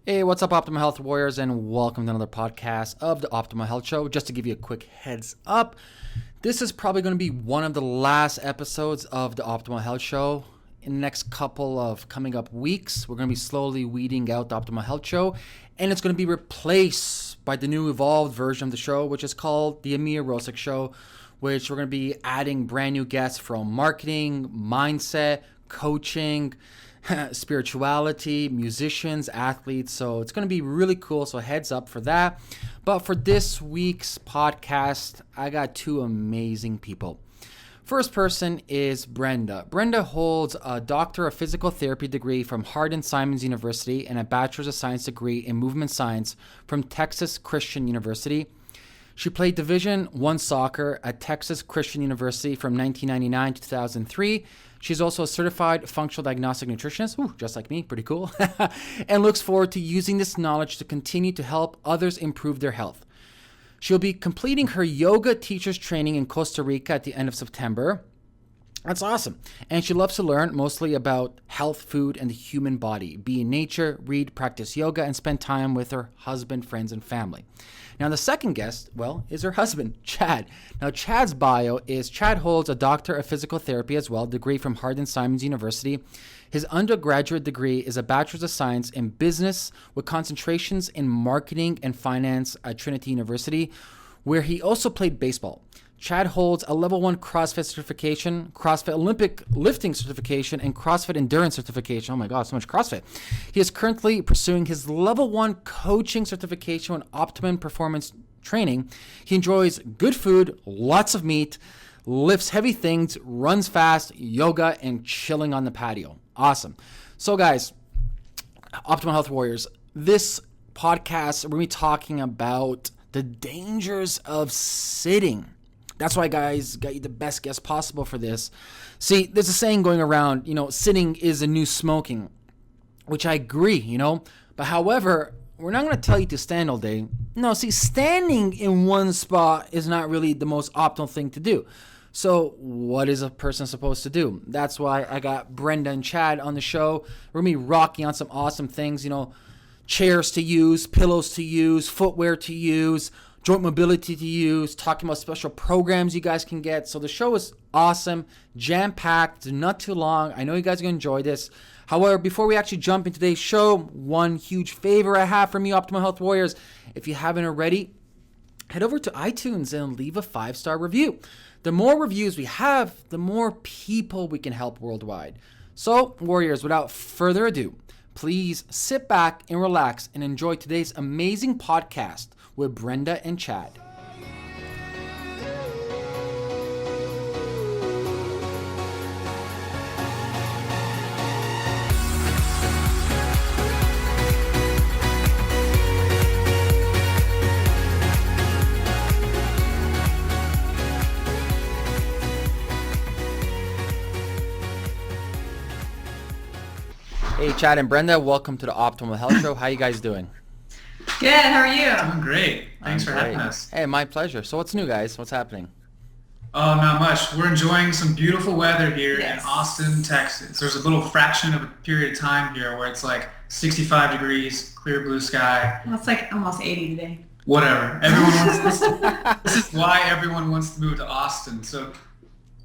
Hey, what's up, Optimal Health Warriors, and welcome to another podcast of the Optimal Health Show. Just to give you a quick heads up, this is probably going to be one of the last episodes of the Optimal Health Show. In the next couple of coming up weeks, we're going to be slowly weeding out the Optimal Health Show, and it's going to be replaced by the new evolved version of the show, which is called the Ameer Rosic Show, which we're going to be adding brand new guests from marketing, mindset, coaching, spirituality, musicians, athletes. So it's going to be really cool. So heads up for that. But for this week's podcast, I got two amazing people. First person is Brenda. Brenda holds a Doctor of Physical Therapy degree from Hardin-Simons University and a Bachelor's of Science degree in Movement Science from Texas Christian University. She played Division I soccer at Texas Christian University from 1999 to 2003. She's also a certified functional diagnostic nutritionist, just like me, pretty cool, and looks forward to using this knowledge to continue to help others improve their health. She'll be completing her yoga teacher's training in Costa Rica at the end of September. That's awesome. And she loves to learn mostly about health, food, and the human body. Be in nature, read, practice yoga, and spend time with her husband, friends, and family. Now, the second guest, is her husband, Chad. Now, Chad's bio is Chad holds a Doctor of Physical Therapy as well, degree from Hardin-Simons University. His undergraduate degree is a Bachelor's of Science in Business with concentrations in Marketing and Finance at Trinity University, where he also played baseball. Chad holds a Level 1 CrossFit certification, CrossFit Olympic lifting certification, and CrossFit Endurance certification. Oh my God, so much CrossFit. He is currently pursuing his Level 1 coaching certification on Optimum Performance Training. He enjoys good food, lots of meat, lifts heavy things, runs fast, yoga, and chilling on the patio. Awesome. So guys, Optimal Health Warriors, this podcast, we're going to be talking about the dangers of sitting. That's why, guys, got you the best guest possible for this. See, there's a saying going around, sitting is a new smoking, which I agree, But however, we're not going to tell you to stand all day. No, see, standing in one spot is not really the most optimal thing to do. So what is a person supposed to do? That's why I got Brenda and Chad on the show. We're going to be rocking on some awesome things, chairs to use, pillows to use, footwear to use, joint mobility to use, talking about special programs you guys can get. So the show is awesome, jam-packed, not too long. I know you guys are going to enjoy this. However, before we actually jump into today's show, one huge favor I have from you, Optimal Health Warriors. If you haven't already, head over to iTunes and leave a 5-star review. The more reviews we have, the more people we can help worldwide. So, Warriors, without further ado, please sit back and relax and enjoy today's amazing podcast with Brenda and Chad. Hey, Chad and Brenda, welcome to the Optimal Health Show. How you guys doing? Good, how are you? Doing great. Thanks for having us. Hey, my pleasure. So what's new, guys? What's happening? Oh, not much. We're enjoying some beautiful weather here Yes. in Austin, Texas. There's a little fraction of a period of time here where it's like 65 degrees, clear blue sky, Well, it's like almost 80 today. whatever. Everyone wants this is why everyone wants to move to Austin. So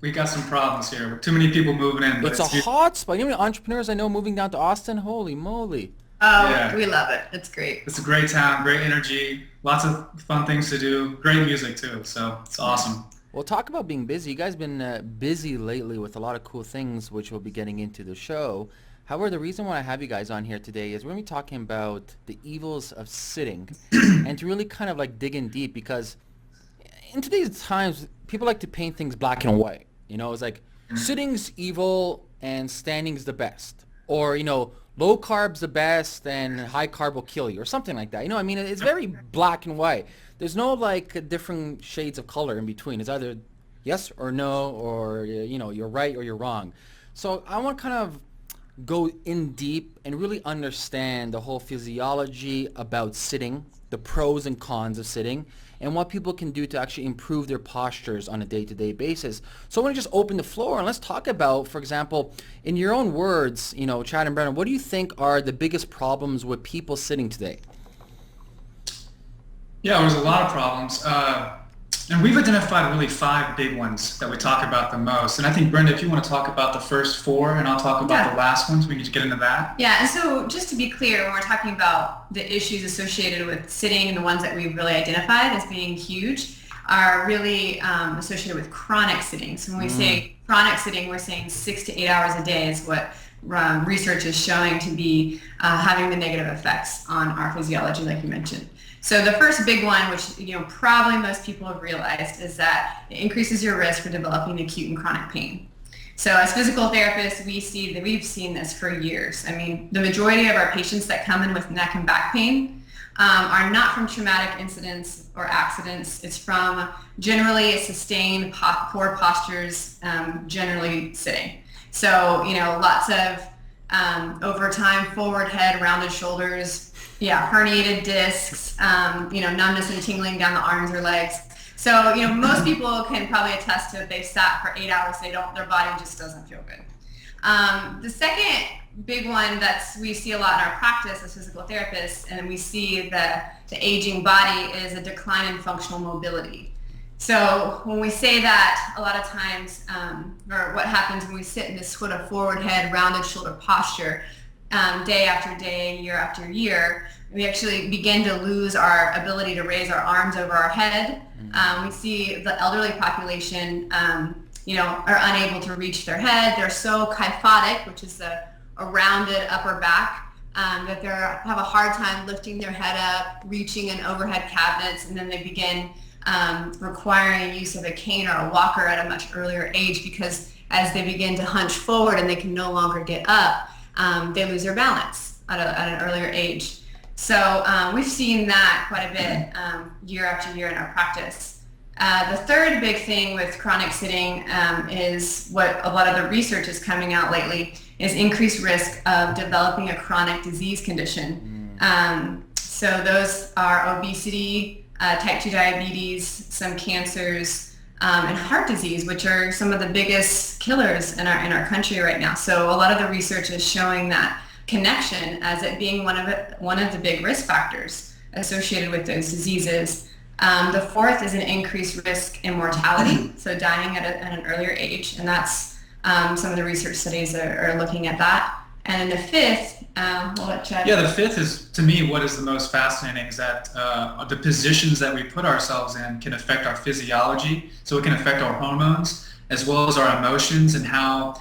we got some problems here. Too many people moving in. But It's a hot spot. You know how many entrepreneurs I know moving down to Austin? Holy moly. Oh, Yeah. we love it. It's great. It's a great town, great energy, lots of fun things to do, great music too. So it's awesome. Well, talk about being busy. You guys been busy lately with a lot of cool things, which we'll be getting into the show. However, the reason why I have you guys on here today is we're going to be talking about the evils of sitting and to really kind of like dig in deep, because in today's times, people like to paint things black and white. It's like sitting's evil and standing's the best. Or, low carb's the best and high carb will kill you or something like that. It's very black and white. There's no like different shades of color in between. It's either yes or no, or, you're right or you're wrong. So I want to kind of go in deep and really understand the whole physiology about sitting, the pros and cons of sitting, and what people can do to actually improve their postures on a day-to-day basis. So I want to just open the floor and let's talk about, for example, in your own words, Chad and Brennan, what do you think are the biggest problems with people sitting today? Yeah, there's a lot of problems. And we've identified really 5 big ones that we talk about the most. And I think, Brenda, if you want to talk about the first 4 and I'll talk about the last ones, we can just get into that. Yeah, and so just to be clear, when we're talking about the issues associated with sitting and the ones that we've really identified as being huge are really associated with chronic sitting. So when we say chronic sitting, we're saying 6 to 8 hours a day is what research is showing to be having the negative effects on our physiology, like you mentioned. So the first big one, which probably most people have realized, is that it increases your risk for developing acute and chronic pain. So as physical therapists, we've seen this for years. I mean, the majority of our patients that come in with neck and back pain are not from traumatic incidents or accidents. It's from generally sustained poor postures, generally sitting. So, lots of over time, forward head, rounded shoulders, herniated discs, numbness and tingling down the arms or legs. So, most people can probably attest to if they've sat for 8 hours, their body just doesn't feel good. The second big one that we see a lot in our practice as physical therapists, and we see the aging body, is a decline in functional mobility. So when we say that, a lot of times, or what happens when we sit in this sort of forward head, rounded shoulder posture, day after day, year after year, we actually begin to lose our ability to raise our arms over our head. We see the elderly population, are unable to reach their head. They're so kyphotic, which is a rounded upper back, that they have a hard time lifting their head up, reaching in overhead cabinets, and then they begin requiring use of a cane or a walker at a much earlier age, because as they begin to hunch forward and they can no longer get up, they lose their balance at an earlier age. So we've seen that quite a bit year after year in our practice. The third big thing with chronic sitting is what a lot of the research is coming out lately, is increased risk of developing a chronic disease condition. So those are obesity, type 2 diabetes, some cancers, and heart disease, which are some of the biggest killers in our country right now. So a lot of the research is showing that connection as it being one of the big risk factors associated with those diseases. The fourth is an increased risk in mortality, so dying at an earlier age, and that's some of the research studies are looking at that. And then the fifth, we'll let Chad. Yeah, the fifth is, to me, what is the most fascinating is that the positions that we put ourselves in can affect our physiology, so it can affect our hormones as well as our emotions and how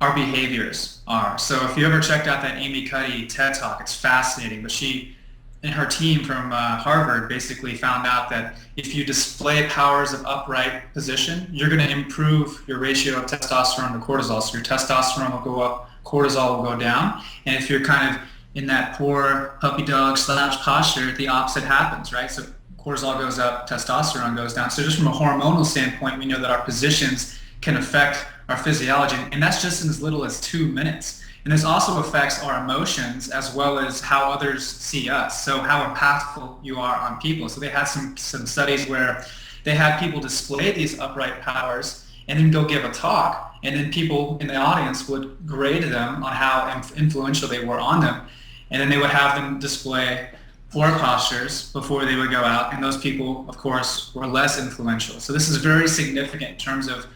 our behaviors are. So if you ever checked out that Amy Cuddy TED Talk, it's fascinating, but she and her team from Harvard basically found out that if you display powers of upright position, you're going to improve your ratio of testosterone to cortisol. So your testosterone will go up, cortisol will go down. And if you're kind of in that poor puppy dog slouch posture, the opposite happens, right? So cortisol goes up, testosterone goes down. So just from a hormonal standpoint, we know that our positions can affect our physiology. And that's just in as little as 2 minutes. And this also affects our emotions as well as how others see us. So how impactful you are on people. So they had some studies where they had people display these upright powers and then go give a talk. And then people in the audience would grade them on how influential they were on them. And then they would have them display poor postures before they would go out. And those people, of course, were less influential. So this is very significant in terms of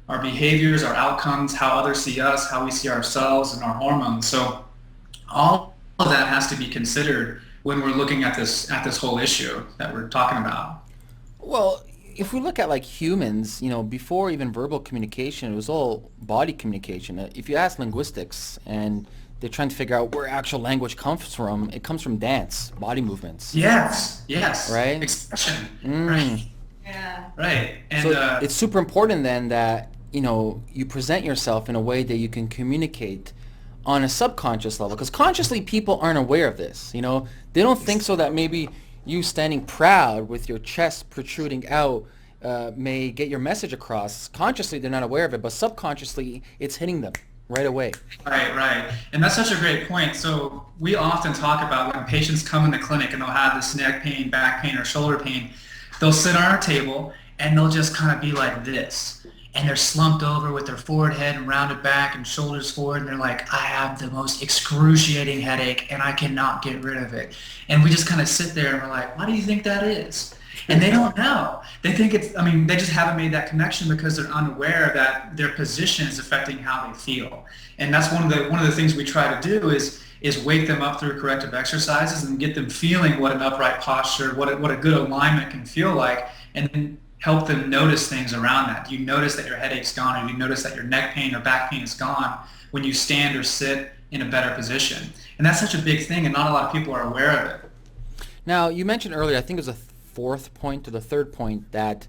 our behaviors, our outcomes, how others see us, how we see ourselves, and our hormones. So all of that has to be considered when we're looking at this whole issue that we're talking about. Well, if we look at like humans, before even verbal communication, it was all body communication. If you ask linguistics and they're trying to figure out where actual language comes from, it comes from dance, body movements. Yes. Right? Expression. Right. Yeah. Right. And so it's super important then that you present yourself in a way that you can communicate on a subconscious level, because consciously people aren't aware of this. They don't think so that maybe you standing proud with your chest protruding out may get your message across. Consciously they're not aware of it, but subconsciously it's hitting them. right away. Right, right. And that's such a great point. So we often talk about when patients come in the clinic and they'll have this neck pain, back pain, or shoulder pain, they'll sit on our table and they'll just kind of be like this. And they're slumped over with their forward head and rounded back and shoulders forward. And they're like, I have the most excruciating headache and I cannot get rid of it. And we just kind of sit there and we're like, why do you think that is? And they don't know. They think they just haven't made that connection because they're unaware that their position is affecting how they feel. And that's one of the things we try to do is wake them up through corrective exercises and get them feeling what an upright posture, what a good alignment can feel like, and then help them notice things around that. Do you notice that your headache's gone, or do you notice that your neck pain or back pain is gone when you stand or sit in a better position? And that's such a big thing, and not a lot of people are aware of it. Now, you mentioned earlier, I think it was the fourth point or the third point, that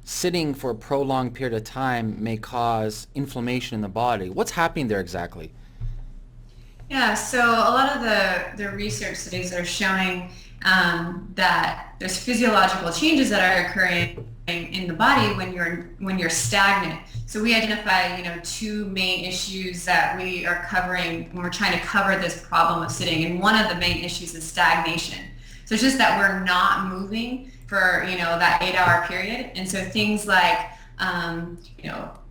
sitting for a prolonged period of time may cause inflammation in the body. What's happening there exactly? Yeah, so a lot of the research studies are showing that there's physiological changes that are occurring in the body when you're stagnant. So we identify, two main issues that we are covering when we're trying to cover this problem of sitting. And one of the main issues is stagnation. So it's just that we're not moving for, that 8-hour period. And so things like,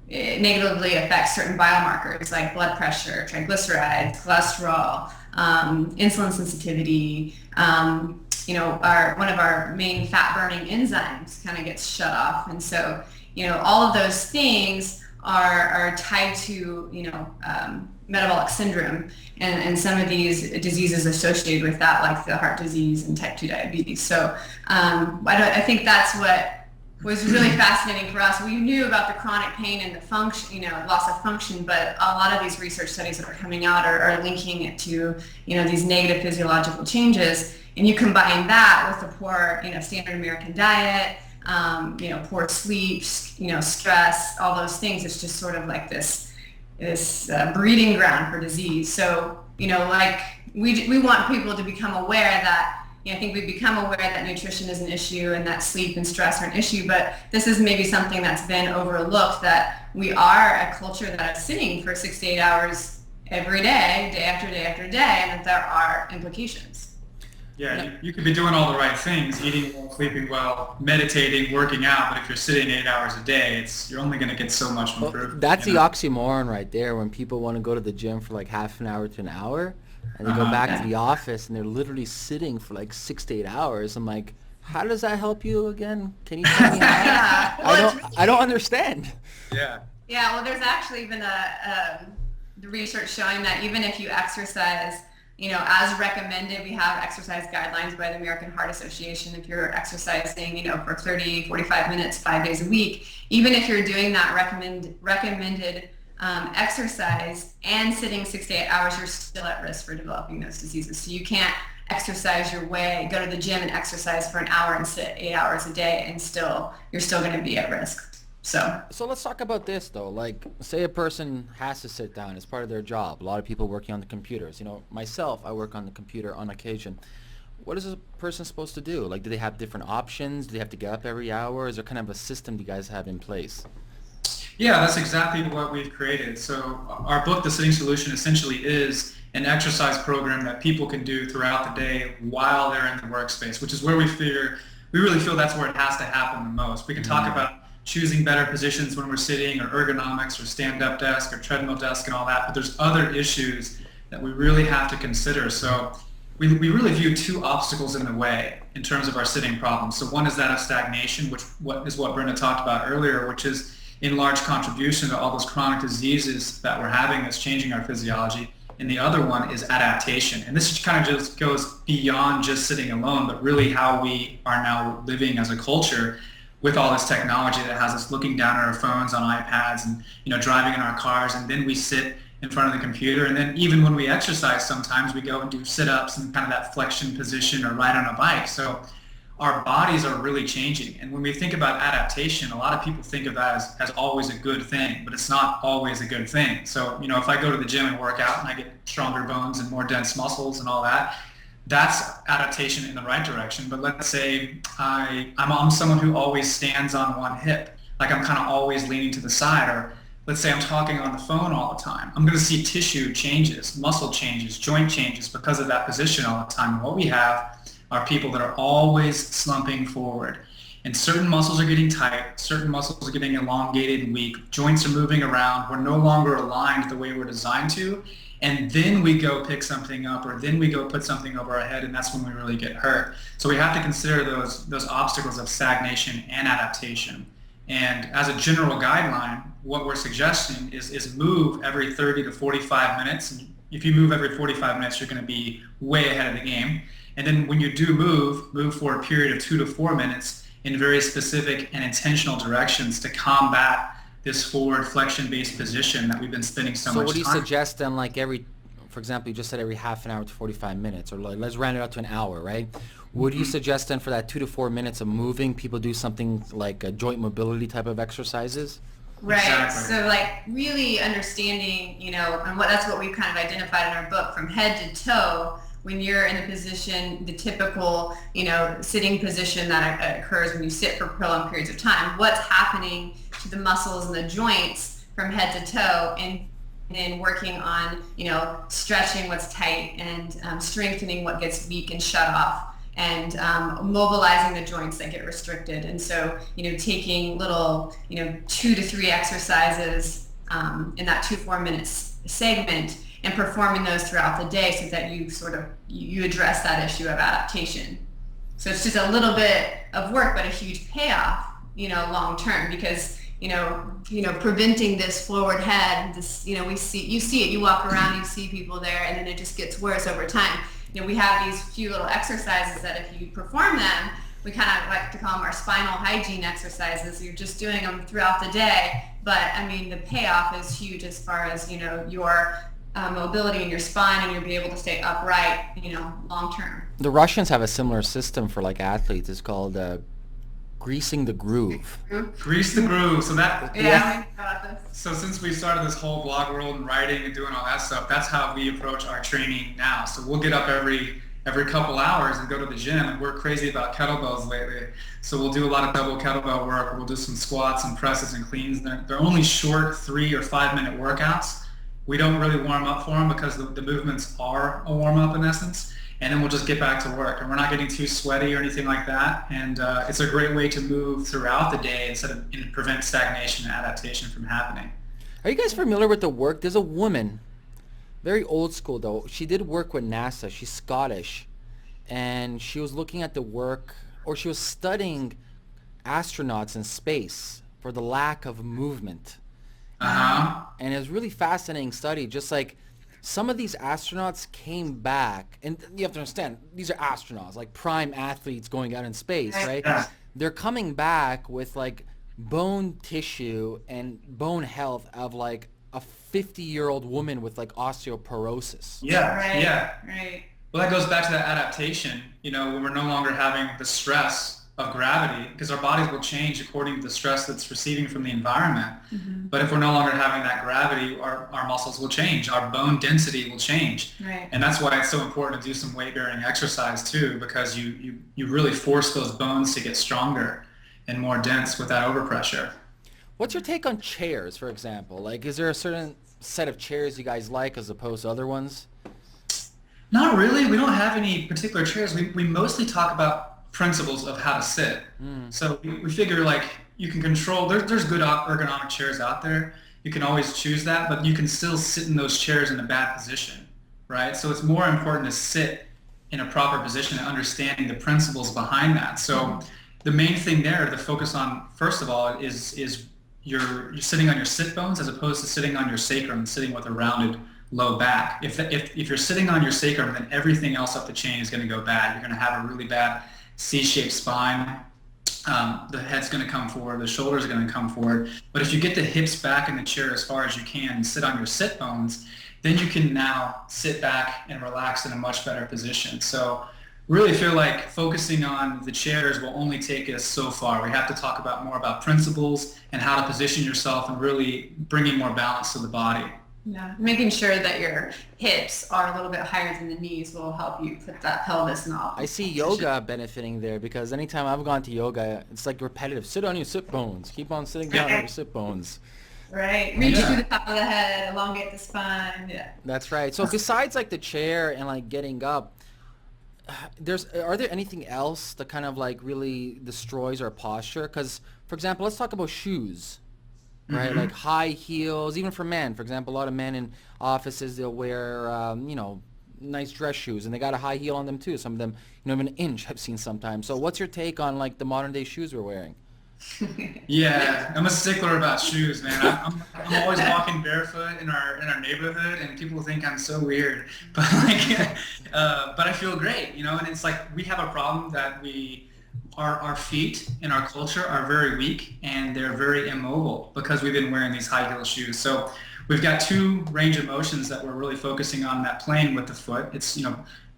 it negatively affects certain biomarkers like blood pressure, triglycerides, cholesterol, insulin sensitivity, one of our main fat burning enzymes kind of gets shut off. And so, all of those things are tied to, metabolic syndrome and some of these diseases associated with that, like the heart disease and type 2 diabetes. So I think that's what was really fascinating for us. We knew about the chronic pain and the function, loss of function, but a lot of these research studies that are coming out are linking it to, these negative physiological changes. And you combine that with the poor, standard American diet, poor sleep, stress, all those things. It's just sort of like this breeding ground for disease. So, like we want people to become aware that, I think we've become aware that nutrition is an issue and that sleep and stress are an issue, but this is maybe something that's been overlooked, that we are a culture that is sitting for 6 to 8 hours every day, day after day after day, and that there are implications. Yeah, you could be doing all the right things, eating well, sleeping well, meditating, working out, but if you're sitting 8 hours a day, you're only going to get so much improvement. Well, that's the oxymoron right there, when people want to go to the gym for like half an hour to an hour, and they go back to the office and they're literally sitting for like 6 to 8 hours. I'm like, how does that help you again? Can you tell me how? Yeah. Well, I don't understand. Yeah. Yeah, well, there's actually been the research showing that even if you exercise, as recommended, we have exercise guidelines by the American Heart Association. If you're exercising, for 30, 45 minutes, 5 days a week, even if you're doing that recommended exercise and sitting 6 to 8 hours, you're still at risk for developing those diseases. So you can't exercise your way, go to the gym and exercise for an hour and sit 8 hours a day, and you're still going to be at risk. So let's talk about this though. Like, say a person has to sit down, it's part of their job. A lot of people working on the computers. Myself, I work on the computer on occasion. What is a person supposed to do? Like, do they have different options? Do they have to get up every hour? Is there kind of a system you guys have in place? Yeah, that's exactly what we've created. So our book, The Sitting Solution, essentially is an exercise program that people can do throughout the day while they're in the workspace, which is where we really feel that's where it has to happen the most. We can talk about choosing better positions when we're sitting, or ergonomics, or stand-up desk, or treadmill desk, and all that, but there's other issues that we really have to consider. So we really view two obstacles in the way in terms of our sitting problems. So one is that of stagnation, which is what Brenda talked about earlier, which is in large contribution to all those chronic diseases that we're having that's changing our physiology. And the other one is adaptation. And this kind of just goes beyond just sitting alone, but really how we are now living as a culture with all this technology that has us looking down at our phones, on iPads, and driving in our cars, and then we sit in front of the computer. And then even when we exercise, sometimes we go and do sit-ups and kind of that flexion position, or ride on a bike. So our bodies are really changing. And when we think about adaptation, a lot of people think of that as always a good thing, but it's not always a good thing. So, if I go to the gym and work out and I get stronger bones and more dense muscles and all that, that's adaptation in the right direction. But let's say I'm someone who always stands on one hip, like I'm kind of always leaning to the side, let's say I'm talking on the phone all the time, I'm going to see tissue changes, muscle changes, joint changes because of that position all the time. And what we have are people that are always slumping forward. And certain muscles are getting tight, certain muscles are getting elongated and weak, joints are moving around, we're no longer aligned the way we're designed to, and then we go pick something up, or then we go put something over our head, and that's when we really get hurt. So we have to consider those obstacles of stagnation and adaptation. And as a general guideline, what we're suggesting is move every 30 to 45 minutes. And if you move every 45 minutes, you're going to be way ahead of the game. And then when you do move for a period of 2 to 4 minutes in very specific and intentional directions to combat this forward flexion-based position that we've been spending so much time. So what do you suggest then, like for example, you just said every half an hour to 45 minutes, or like, let's round it out to an hour, right? Would you suggest then for that 2 to 4 minutes of moving, people do something like a joint mobility type of exercises? Right. Exactly. So like really understanding, and that's what we've kind of identified in our book, from head to toe. When you're in the position, the typical, sitting position that occurs when you sit for prolonged periods of time, what's happening to the muscles and the joints from head to toe, and then working on, stretching what's tight and strengthening what gets weak and shut off, and mobilizing the joints that get restricted. And so, taking little, 2 to 3 exercises in that 2 to 4 minutes segment, and performing those throughout the day, so that you address that issue of adaptation. So it's just a little bit of work, but a huge payoff, long term, because preventing this forward head, this, you see it, you walk around, you see people there, and then it just gets worse over time. We have these few little exercises that if you perform them, we kind of like to call them our spinal hygiene exercises. You're just doing them throughout the day, but I mean, the payoff is huge as far as, your mobility in your spine, and you'll be able to stay upright, long term. The Russians have a similar system for like athletes. It's called greasing the groove. Grease the groove. So that Yeah. So since we started this whole blog world and writing and doing all that stuff, that's how we approach our training now. So we'll get up every couple hours and go to the gym, and we're crazy about kettlebells lately. So we'll do a lot of double kettlebell work. We'll do some squats and presses and cleans. They're only short 3 or 5 minute workouts. We don't really warm up for them because the movements are a warm up in essence. And then we'll just get back to work, and we're not getting too sweaty or anything like that. And it's a great way to move throughout the day and prevent stagnation and adaptation from happening. Are you guys familiar with the work? There's a woman, very old school though. She did work with NASA. She's Scottish, and she was looking at the work, or she was studying astronauts in space for the lack of movement. And it was really fascinating study. Just like some of these astronauts came back, and you have to understand, these are astronauts, like prime athletes going out in space, right? Yeah. They're coming back with like bone tissue and bone health of like a 50-year-old woman with like osteoporosis. Yeah, Right. yeah. Right. Well, that goes back to that adaptation, when we're no longer having the stress of gravity, because our bodies will change according to the stress that's receiving from the environment. Mm-hmm. But if we're no longer having that gravity, our muscles will change, our bone density will change. Right. And that's why it's so important to do some weight-bearing exercise too, because you really force those bones to get stronger and more dense with that overpressure. What's your take on chairs, for example? Like, is there a certain set of chairs you guys like as opposed to other ones? Not really. We don't have any particular chairs. We mostly talk about principles of how to sit. So we figure like you can control, there's good ergonomic chairs out there. You can always choose that, but you can still sit in those chairs in a bad position, right? So it's more important to sit in a proper position and understanding the principles behind that. So the main thing there to focus on, first of all, is you're sitting on your sit bones as opposed to sitting on your sacrum, sitting with a rounded low back. If you're sitting on your sacrum, then everything else up the chain is going to go bad. You're going to have a really bad C-shaped spine. The head's going to come forward, the shoulders are going to come forward. But if you get the hips back in the chair as far as you can and sit on your sit bones, then you can now sit back and relax in a much better position. So really feel like focusing on the chairs will only take us so far. We have to talk more about principles and how to position yourself and really bringing more balance to the body. Yeah, making sure that your hips are a little bit higher than the knees will help you put that pelvis in the optimal I see position. yoga benefiting there, because anytime I've gone to yoga, it's like repetitive. Sit on your sit bones. Keep on sitting down on your sit bones. Right. Reach Yeah. through the top of the head, elongate the spine. Yeah. That's right. So besides like the chair and like getting up, are there anything else that kind of like really destroys our posture? Because, for example, let's talk about shoes, right? Like high heels, even for men. For example, a lot of men in offices, they'll wear, nice dress shoes, and they got a high heel on them too. Some of them, even an inch I've seen sometimes. So what's your take on like the modern day shoes we're wearing? Yeah, I'm a stickler about shoes, man. I'm always walking barefoot in our neighborhood, and people think I'm so weird. But but I feel great, And it's like we have a problem that our feet in our culture are very weak and they're very immobile because we've been wearing these high heel shoes. So we've got two range of motions that we're really focusing on that plane with the foot. It's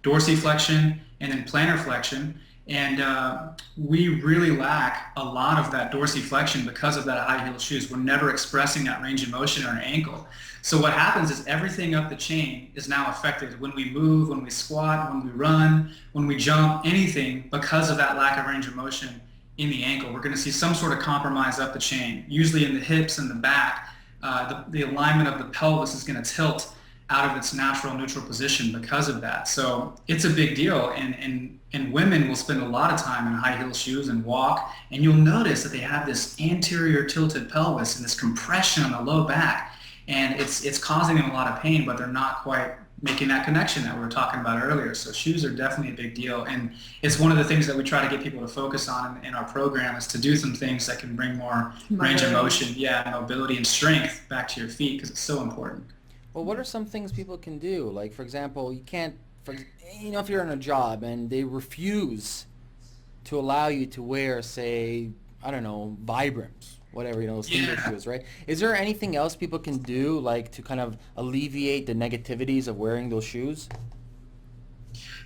dorsiflexion and then plantar flexion. And we really lack a lot of that dorsiflexion because of that high heel shoes. We're never expressing that range of motion in our ankle. So what happens is everything up the chain is now affected when we move, when we squat, when we run, when we jump, anything because of that lack of range of motion in the ankle. We're going to see some sort of compromise up the chain, usually in the hips and the back. The alignment of the pelvis is going to tilt out of its natural neutral position because of that. So it's a big deal, and women will spend a lot of time in high heel shoes and walk, and you'll notice that they have this anterior tilted pelvis and this compression on the low back, and it's causing them a lot of pain, but they're not quite making that connection that we were talking about earlier. So shoes are definitely a big deal, and it's one of the things that we try to get people to focus on in our program is to do some things that can bring more range of motion, mobility and strength back to your feet, because it's so important. Well, what are some things people can do? Like, for example, you can't, if you're in a job and they refuse to allow you to wear, say, I don't know, Vibrams, whatever, those finger shoes, right? Is there anything else people can do, like, to kind of alleviate the negativities of wearing those shoes?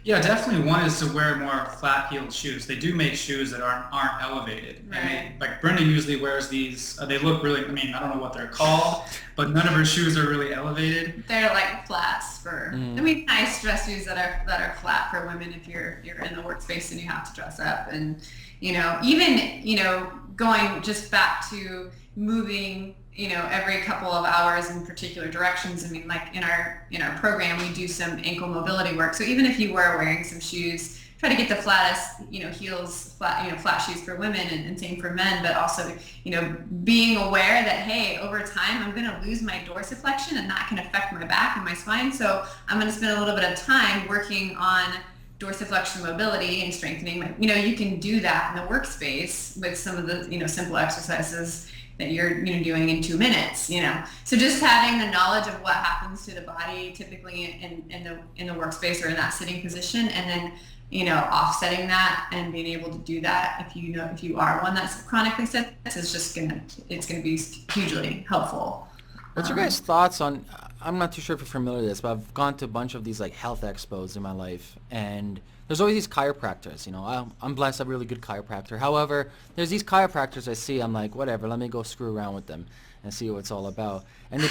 Yeah, definitely. One is to wear more flat-heeled shoes. They do make shoes that aren't elevated. Right. And like Brenda usually wears these. They look really. I don't know what they're called, but none of her shoes are really elevated. They're like flats for. Nice dress shoes that are flat for women if you're in the workspace and you have to dress up, and even going just back to moving. Every couple of hours in particular directions. Like in our program, we do some ankle mobility work. So even if you were wearing some shoes, try to get the flattest, heels, flat shoes for women and same for men, but also, being aware that, hey, over time, I'm going to lose my dorsiflexion and that can affect my back and my spine. So I'm going to spend a little bit of time working on dorsiflexion mobility and strengthening you can do that in the workspace with some of the, simple exercises that you're doing in 2 minutes, So just having the knowledge of what happens to the body typically in the workspace or in that sitting position, and then offsetting that and being able to do that if you are one that's chronically sick, it's gonna be hugely helpful. What's your guys' thoughts on? I'm not too sure if you're familiar with this, but I've gone to a bunch of these like health expos in my life, and there's always these chiropractors. I'm blessed. I have a really good chiropractor. However, there's these chiropractors I see. I'm like, whatever. Let me go screw around with them and see what it's all about. And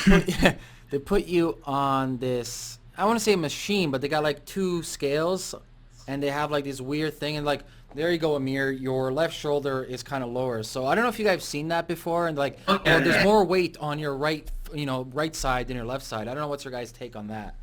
they put you on this. I want to say a machine, but they got like 2 scales, and they have like this weird thing, and like, there you go, Ameer, your left shoulder is kind of lower. So I don't know if you guys have seen that before, and like, there's more weight on your right side than your left side. I don't know what's your guys' take on that.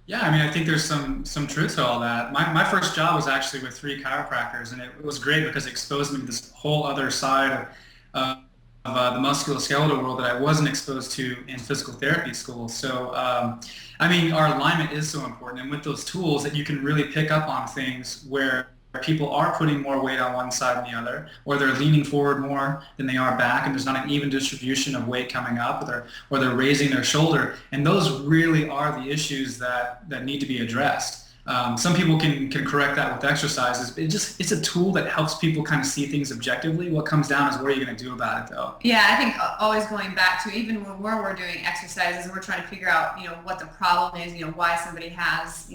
Yeah, I think there's some truth to all that. My first job was actually with 3 chiropractors, and it was great because it exposed me to this whole other side of the musculoskeletal world that I wasn't exposed to in physical therapy school. So, our alignment is so important, and with those tools that you can really pick up on things where people are putting more weight on one side than the other, or they're leaning forward more than they are back, and there's not an even distribution of weight coming up, or they're raising their shoulder. And those really are the issues that need to be addressed. Some people can correct that with exercises. It's a tool that helps people kind of see things objectively. What comes down is what are you going to do about it, though? Yeah, I think always going back to even when we're doing exercises and we're trying to figure out, what the problem is, why somebody has,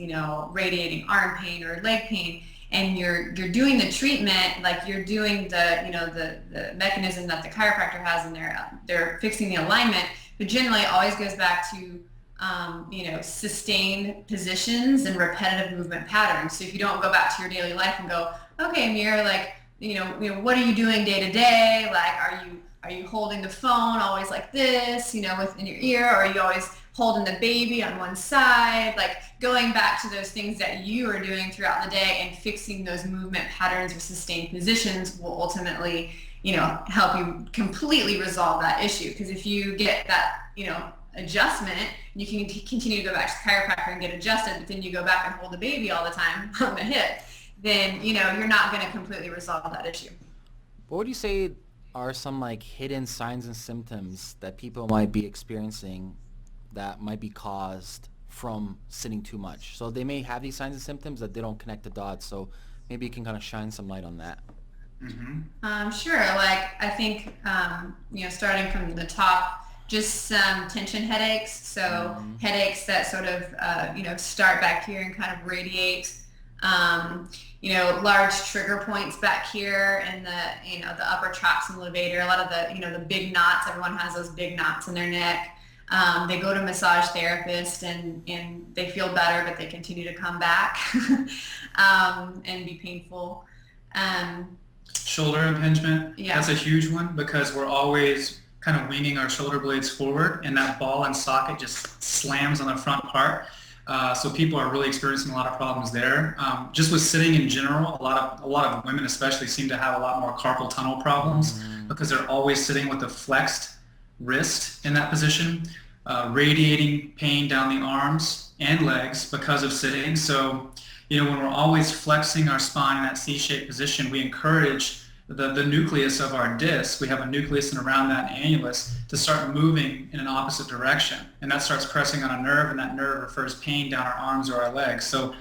radiating arm pain or leg pain. And you're doing the treatment, like you're doing the mechanism that the chiropractor has, and they're fixing the alignment. But generally, it always goes back to sustained positions and repetitive movement patterns. So if you don't go back to your daily life and go, okay, Ameer, like what are you doing day to day? Like, are you are you holding the phone always like this, within your ear, or are you always holding the baby on one side? Like going back to those things that you are doing throughout the day and fixing those movement patterns or sustained positions will ultimately, help you completely resolve that issue. Because if you get that, adjustment, you can continue to go back to the chiropractor and get adjusted, but then you go back and hold the baby all the time on the hip, then, you're not going to completely resolve that issue. What would you say are some like hidden signs and symptoms that people might be experiencing that might be caused from sitting too much? So they may have these signs and symptoms that they don't connect the dots. So maybe you can kind of shine some light on that. Sure. Like I think, starting from the top, just some tension headaches. So headaches that sort of, start back here and kind of radiate. Large trigger points back here in the upper traps and levator. A lot of the big knots. Everyone has those big knots in their neck. They go to massage therapist and they feel better, but they continue to come back and be painful. Shoulder impingement. Yeah. That's a huge one because we're always kind of leaning our shoulder blades forward and that ball and socket just slams on the front part. So people are really experiencing a lot of problems there. Just with sitting in general, a lot of women especially seem to have a lot more carpal tunnel problems because they're always sitting with a flexed wrist in that position, radiating pain down the arms and legs because of sitting. So, when we're always flexing our spine in that C-shaped position, we encourage the nucleus of our disc. We have a nucleus and around that annulus to start moving in an opposite direction. And that starts pressing on a nerve, and that nerve refers pain down our arms or our legs. So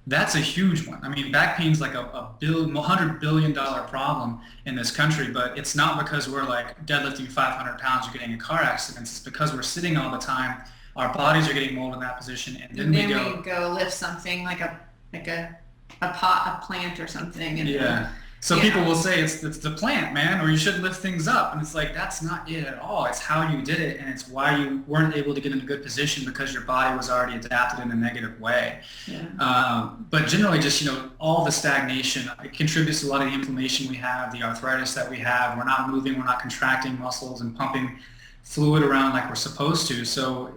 that's a huge one. I mean, back pain's like $100 billion problem in this country, but it's not because we're like deadlifting 500 pounds or getting in car accidents. It's because we're sitting all the time. Our bodies are getting molded in that position, and then we go lift something like a pot, a plant or something. And yeah. So people will say it's the plant, man, or you should lift things up. And it's like, that's not it at all. It's how you did it, and it's why you weren't able to get in a good position because your body was already adapted in a negative way. Yeah. But generally just, all the stagnation, it contributes to a lot of the inflammation we have, the arthritis that we have. We're not moving, we're not contracting muscles and pumping fluid around like we're supposed to. So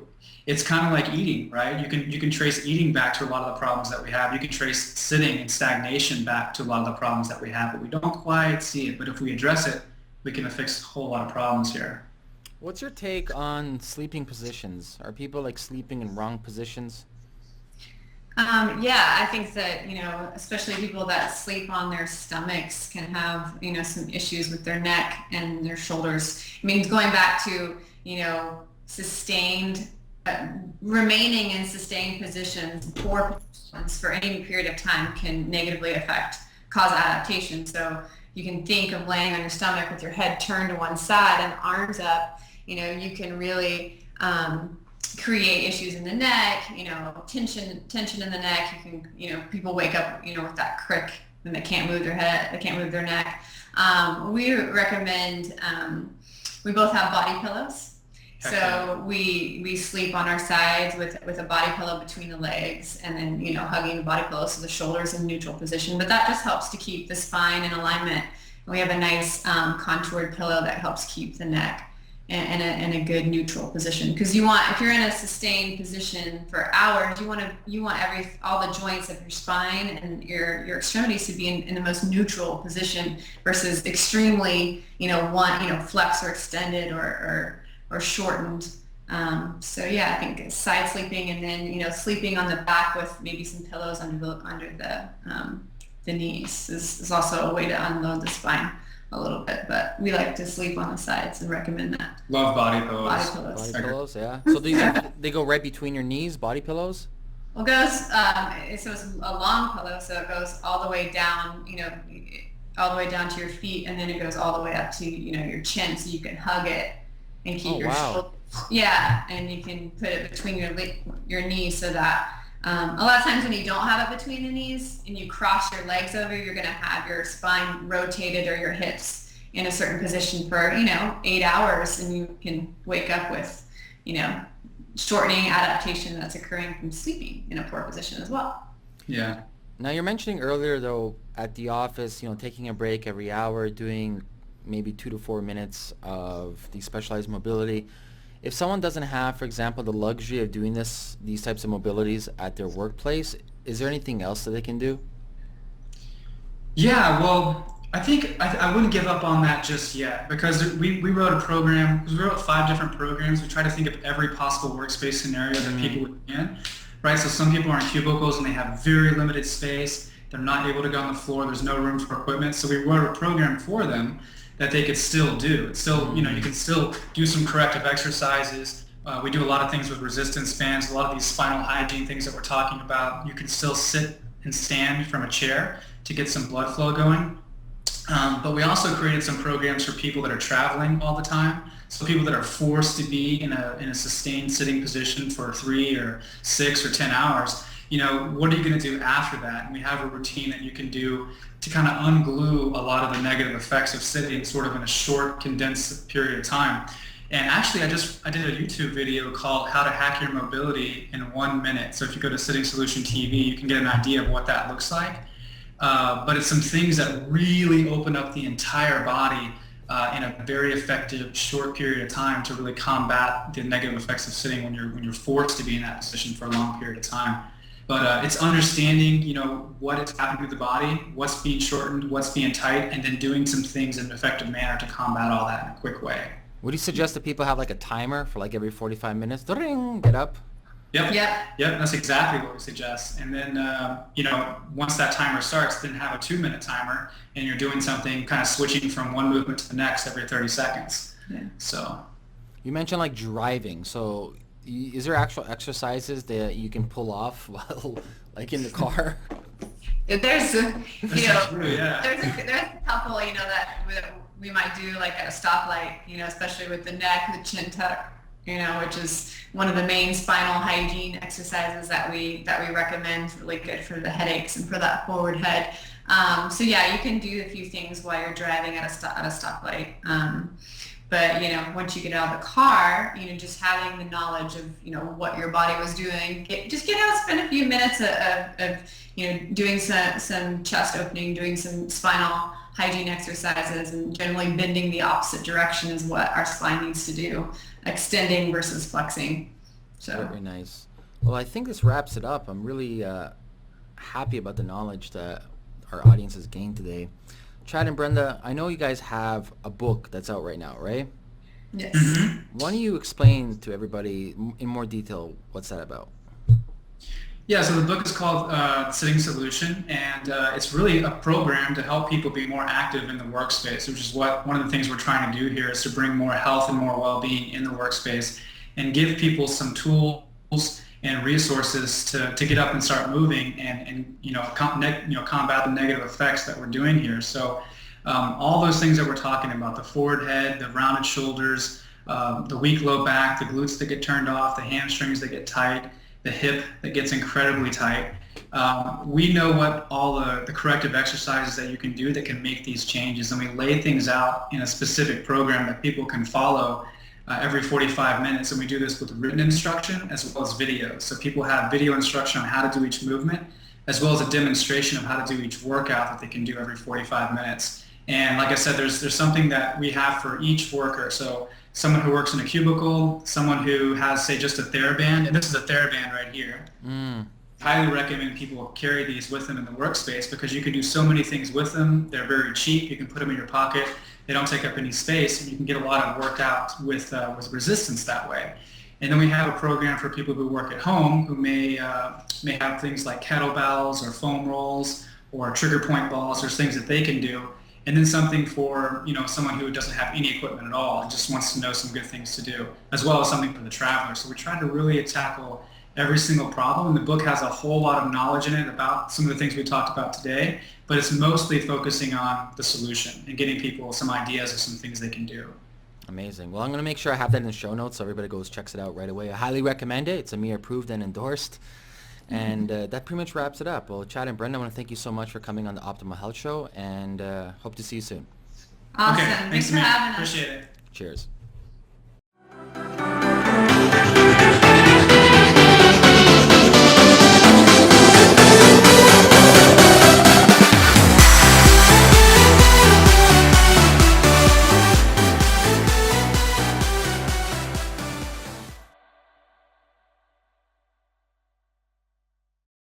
it's kind of like eating, right? You can trace eating back to a lot of the problems that we have. You can trace sitting and stagnation back to a lot of the problems that we have, but we don't quite see it. But if we address it, we can fix a whole lot of problems here. What's your take on sleeping positions? Are people like sleeping in wrong positions? Yeah, I think that, especially people that sleep on their stomachs can have, some issues with their neck and their shoulders. I mean, going back to, remaining in sustained positions, poor positions for any period of time can negatively cause adaptation. So you can think of laying on your stomach with your head turned to one side and arms up. You can really create issues in the neck, tension in the neck. You can, people wake up, with that crick and they can't move their head, they can't move their neck. We recommend, we both have body pillows. So we sleep on our sides with a body pillow between the legs, and then, hugging the body pillow so the shoulders in neutral position. But that just helps to keep the spine in alignment. And we have a nice contoured pillow that helps keep the neck in a good neutral position. Because if you're in a sustained position for hours, you want all the joints of your spine and your extremities to be in the most neutral position versus extremely, flex or extended or shortened. So yeah, I think side sleeping, and then sleeping on the back with maybe some pillows under the knees is also a way to unload the spine a little bit. But we like to sleep on the sides and recommend that. Love body pillows. Body pillows, yeah. So they go right between your knees, body pillows? Well, it goes so it's a long pillow, so it goes all the way down, all the way down to your feet, and then it goes all the way up to your chin, so you can hug it and keep your shoulders. Yeah, and you can put it between your knees so that a lot of times when you don't have it between the knees and you cross your legs over, you're going to have your spine rotated or your hips in a certain position for 8 hours, and you can wake up with shortening adaptation that's occurring from sleeping in a poor position as well. Yeah. Now you're mentioning earlier though at the office, taking a break every hour, doing maybe 2 to 4 minutes of the specialized mobility. If someone doesn't have, for example, the luxury of doing these types of mobilities at their workplace, is there anything else that they can do? Yeah, well, I think I wouldn't give up on that just yet, because we wrote a program, because we wrote 5 different programs. We try to think of every possible workspace scenario that people would be in, right? So some people are in cubicles and they have very limited space. They're not able to go on the floor. There's no room for equipment. So we wrote a program for them that they could still do. It's still, you can still do some corrective exercises. We do a lot of things with resistance bands, a lot of these spinal hygiene things that we're talking about. You can still sit and stand from a chair to get some blood flow going. But we also created some programs for people that are traveling all the time. So people that are forced to be in a sustained sitting position for 3 or 6 or 10 hours. What are you going to do after that? And we have a routine that you can do to kind of unglue a lot of the negative effects of sitting sort of in a short, condensed period of time. And actually, I did a YouTube video called How to Hack Your Mobility in 1 minute. So if you go to Sitting Solution TV, you can get an idea of what that looks like. But it's some things that really open up the entire body in a very effective short period of time to really combat the negative effects of sitting when you're forced to be in that position for a long period of time. But it's understanding, what is happening with the body, what's being shortened, what's being tight, and then doing some things in an effective manner to combat all that in a quick way. Would you suggest that people have like a timer for like every 45 minutes? Ding, get up. Yep. That's exactly what we suggest. And then, once that timer starts, then have a 2-minute timer, and you're doing something, kind of switching from one movement to the next every 30 seconds. Yeah. So. You mentioned like driving. So is there actual exercises that you can pull off while like in the car? There's a true, yeah. there's a couple, that we might do like at a stoplight, especially with the neck, the chin tuck, which is one of the main spinal hygiene exercises that we recommend. It's really good for the headaches and for that forward head. So yeah, you can do a few things while you're driving at a stoplight. But once you get out of the car, just having the knowledge of what your body was doing, get out, spend a few minutes of doing some chest opening, doing some spinal hygiene exercises, and generally bending the opposite direction is what our spine needs to do, extending versus flexing. So very nice. Well, I think this wraps it up. I'm really happy about the knowledge that our audience has gained today. Chad and Brenda, I know you guys have a book that's out right now, right? Yes. Mm-hmm. Why don't you explain to everybody in more detail what's that about? Yeah, so the book is called Sitting Solution, and it's really a program to help people be more active in the workspace, which is one of the things we're trying to do here, is to bring more health and more well-being in the workspace and give people some tools and resources to get up and start moving and combat the negative effects that we're doing here. So all those things that we're talking about, the forward head, the rounded shoulders, the weak low back, the glutes that get turned off, the hamstrings that get tight, the hip that gets incredibly tight. We know what all the corrective exercises that you can do that can make these changes, and we lay things out in a specific program that people can follow every 45 minutes, and we do this with written instruction as well as video. So people have video instruction on how to do each movement, as well as a demonstration of how to do each workout that they can do every 45 minutes. And like I said, there's something that we have for each worker. So someone who works in a cubicle, someone who has, say, just a TheraBand, and this is a TheraBand right here. Highly recommend people carry these with them in the workspace, because you can do so many things with them. They're very cheap. You can put them in your pocket. They don't take up any space, and you can get a lot of workout with resistance that way. And then we have a program for people who work at home who may have things like kettlebells or foam rolls or trigger point balls. There's things that they can do. And then something for someone who doesn't have any equipment at all and just wants to know some good things to do, as well as something for the traveler. So we try to really tackle every single problem. And the book has a whole lot of knowledge in it about some of the things we talked about today, but it's mostly focusing on the solution and getting people some ideas of some things they can do. Amazing. Well, I'm going to make sure I have that in the show notes so everybody goes checks it out right away. I highly recommend it. It's Ameer approved and endorsed. And that pretty much wraps it up. Well, Chad and Brenda, I want to thank you so much for coming on the Optimal Health Show, and hope to see you soon. Awesome. Okay, Thanks for having us. Appreciate it. Cheers.